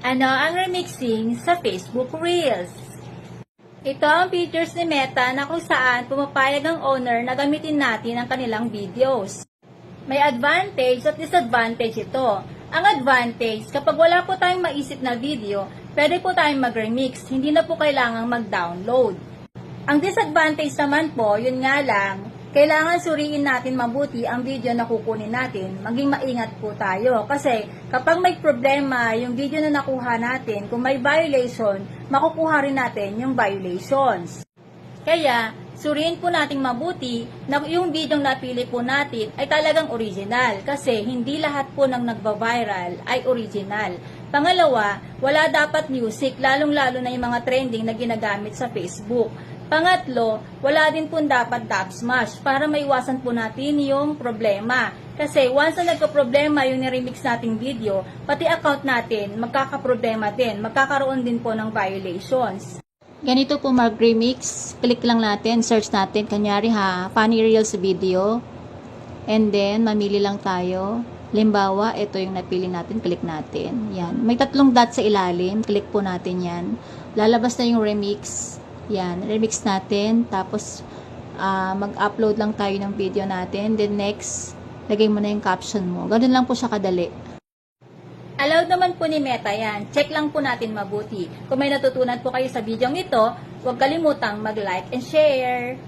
Ano ang remixing sa Facebook Reels? Ito ang features ni Meta na kung saan pumapayag ang owner na gamitin natin ang kanilang videos. May advantage at disadvantage ito. Ang advantage, kapag wala po tayong maisip na video, pwede po tayong mag-remix, hindi na po kailangang mag-download. Ang disadvantage naman po, yun nga lang, kailangan suriin natin mabuti ang video na kukunin natin, maging maingat po tayo. Kasi kapag may problema yung video na nakuha natin, kung may violation, makukuha rin natin yung violations. Kaya, suriin po nating mabuti na yung video napili po natin ay talagang original. Kasi hindi lahat po ng nagba-viral ay original. Pangalawa, wala dapat music, lalong-lalo na yung mga trending na ginagamit sa Facebook. Pangatlo, wala din po dapat dub smash para maiwasan po natin yung problema. Kasi once na nagka-problema yung niremix nating video, pati account natin magkakaproblema din, magkakaroon din po ng violations. Ganito po mag-remix, click lang natin, search natin, kanyari funny reels video, and then mamili lang tayo. Limbawa, ito yung napili natin, click natin. Yan. May 3 dots sa ilalim, click po natin yan. Lalabas na yung remix. Yan, remix natin, tapos mag-upload lang tayo ng video natin, then next, lagay mo na yung caption mo. Ganun lang po siya kadali. Allowed naman po ni Meta yan. Check lang po natin mabuti. Kung may natutunan po kayo sa video ito, huwag kalimutang mag-like and share.